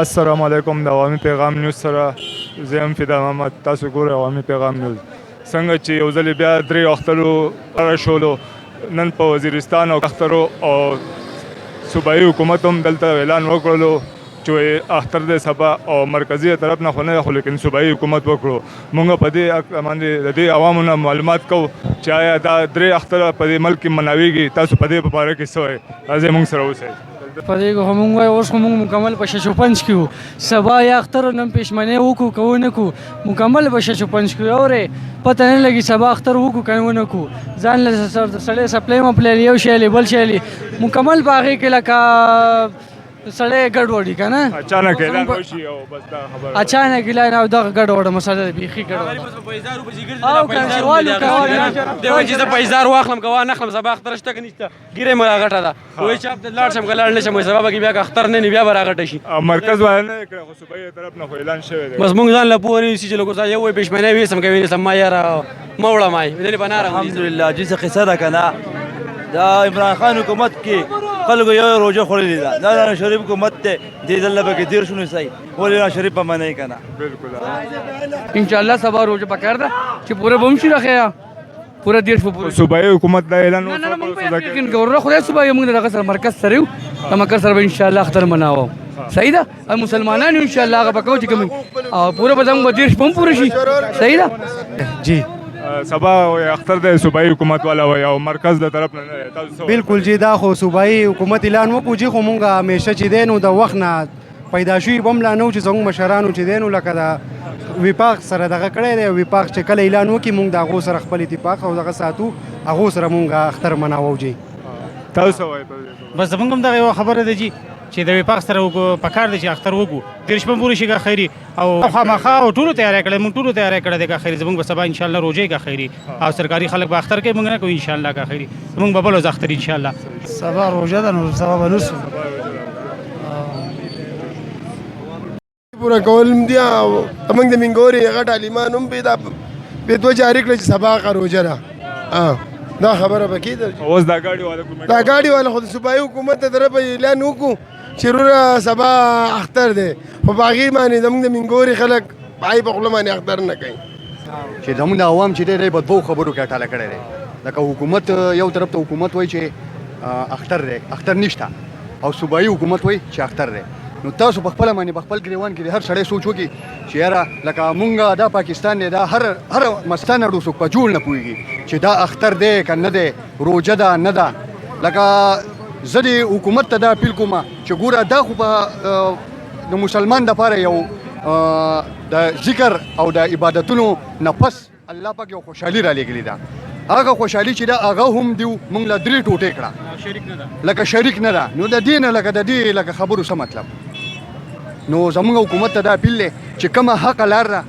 السلام علیکم د عوامي پیغام نیوز سره زه یم فدا محمد. تاسو ګورئ عوامي پیغام نیوز. څنګه چې یو ځل بیا درې اخترو قرار شولو نن په وزیرستان او اخترو او صوبایي حکومت هم دلته اعلان وکړلو چې اختر د سبا او مرکزي طرف نه خو نه خو لیکن صوبایي حکومت وکړو. موږ په دې باندې د دې عوامو نه معلومات کوو چې آیا دا درې اختر په دې ملک کې مناویږي. تاسو په دې په باره کې څه وایئ؟ راځئ موږ سره اوسئ. په دې کې موږ وایو اوس خو موږ مکمل په 56 کې وو. سبا یا اختر نن پېشمنۍ وکړو که ونه کړو مکمل په 56 کې اورې پته نه لګي سبا اختر وکړو که ونه کړو. ځان له سړی سپلی مپلی یو شی لې بل شی لې مکمل په هغې کې لکه سړی ګډوډي که نه اچانک اعلان وشي او بس دا خبره اچانک اعلان او دغه ګډوډه مسله ده بیخي ګډوډه دی وایي چې زه پیسدار واخلم که وانخلم سبا اختر شته که نشته ګیرې مو راغټه ده وایي چې اب لاړ شم که لاړ نه شم وایي سبا به بیا که اختر نه وي بیا به راغټه شي. مرکز والا نه کړی خو صوبایي طرف نه خو اعلان شوی دی. بس موږ ځان له پوه نه نیسي چې لکه یو وایي پېشمنۍ ویسم که وینېسم ما یاره مه وړه ما یې دلې به نه راغلي. الحمدلله جنسه قصه ده که نه دا عمران خان حکومت کې خلکو یو روژه خوړلې ده. دا رحمان شریف حکومت دی دې ځل به کې دېرش ونیسئ ولې رحمان شریف به منئ که نه. انشاءالله سبا روژه پکار ده چې پوره به هم شي راښیه پوره 1.5 په پوره صوبایي حکومت دا اعلان وکړ خدای صوبایي موږ دغه سره مرکز سره یو د مرکز سره به انشاءالله اختر مناوو. صحیح ده او مسلمانان انشاءالله هغه به کوو چې کوم او پوره به زموږ 1.5 په هم پوره شي. صحیح ده جی سبا اختر د صوبایي حکومت والا وایي او مرکز د طرف نه بالکل جی دا خو صوبایي حکومت اعلان وکړو جی خو مونږ همیشه چې دی نو د وخت نه پیدا شوي به هم لا نه و چې زموږ مشرانو چې دی نو لکه د وفاق سره دغه کړی دی. وفاق چې کله اعلان وکړي مونږ د هغو سره خپل اتفاق او دغه ساتو هغو سره مونږ اختر مناوو جی. تاسو څه وایئ؟ بس زموږ هم دغه یوه خبره ده جي چې د وفاق سره پکار دی چې اختر وکړو 1.5 پورې شي که خیري او خامخا او ټولو تیاری کړی موږ ټولو تیاری کړی دی که خیري زموږ به سبا انشاءالله روژې که خیري او سرکاري خلک به اختر کوي موږ نه کوو انشاءالله که خیري زموږ به بل ورځ اختر انشاءالله. سبا روژه ده نو سبا به نوسو پوره کول دي او موږ د منګوري غټ عالمان هم دوه جاري کړل چې سبا روژه ده دا خبره به کېده. اوس دا ګاډي والا کومه دا ګاډي والا خو د صوبایي حکومت ته طرفه اعلان وکړو چې وروره سبا اختر دی خو په هغې باندې زموږ د منګوري خلک پای په خوله باندې اختر نه کوي. چې زموږ د عوام چې دی په دوو خبرو کې اټاله کړی دی. لکه حکومت یو طرف ته حکومت وایي چې اختر دی اختر نشته او صوبایي حکومت وایي چې اختر دی. نو تاسو په خپله باندې په خپل ګریوان کې د هر سړی سوچ وکړي چې یاره لکه مونږ دا پاکستان دی دا هر مستان اړو څوک په جوړ نه پوهېږي چې دا اختر دی که نه دی روژه ده نه ده. لکه زه د حکومت ته دا اپیل کوم چې ګوره دا خو په د مسلمان دپاره یو د ذکر او د عبادتونو نه پس الله پاک یو خوشحالي را لېږلې ده. هغه خوشحالي چې ده هغه هم دیو مونږ له 3 ټوټې کړه لکه شریک نه ده. نو د دې نه لکه د دې لکه خبرو څه مطلب. نو زموږ حکومت ته دا اپیل دی چې کومه حقه لار ده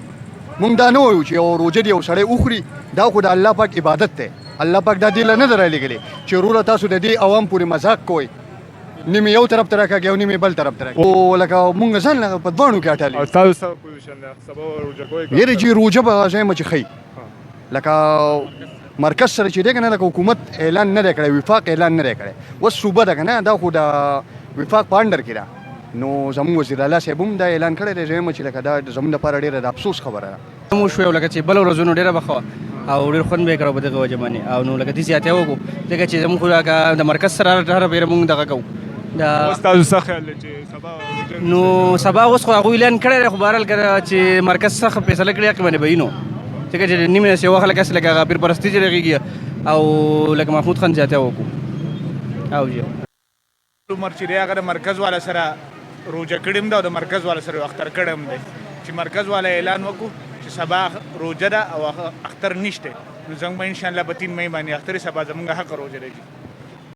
مونږ دا نه وایو چې یو روژه دی یو سړی وخوري دا خو د الله پاک عبادت دی. الله پاک دا دې له نه ده رالیږلی چې وروره تاسو د دې عوام پورې مذاق کوئ نیمې یو طرف ته راکاږي او نیمې بل طرف ته راکاږي او لکه مونږ ځان له په دواړو کې اټالي. تاسو څه پوزیشن دی سبا روژه کوئ؟ یاره جی روژه به زه یم چې ښیي لکه مرکز سره چې دی که نه لکه حکومت اعلان نه دی کړی وفاق اعلان نه دی کړی. اوس صوبه ده که نه دا خو د وفاق په انډر کې ده. نو زموږ وزیر اعلی صاحب هم دا اعلان کړی دی. زه یم چې لکه دا زموږ لپاره ډېره د افسوس خبره ده. موږ شو لکه چې بل ورځونو ډېره بخوا او ډېر خوند به یې کړی په دغه وجه باندې او نو لکه داسې اتیا وکړو ځکه چې زموږ خو لکه د مرکز سره هره بیره موږ دغه کوو. اوس تاسو څه خیال دی چې سبا نو سبا اوس خو هغوی اعلان کړی دی خو بهرحال که چې مرکز څخه فیصله کړې هغې باندې به وي نو ځکه چې نیمې یوه خلک هسې لکه هغه پیرپرستي چې رغېږي او لکه محمود خان زیاتیا وکړو او جی عمر چې دی هغه د مرکز والا سره روژه کړې هم ده او د مرکز والا سره اختر کړی هم دی چې مرکز والا اعلان وکړو چې سبا روژه ده او اختر نشته نو زموږ به انشاءالله په 3 مۍ باندې اختر سبا زموږ حق روژه دی.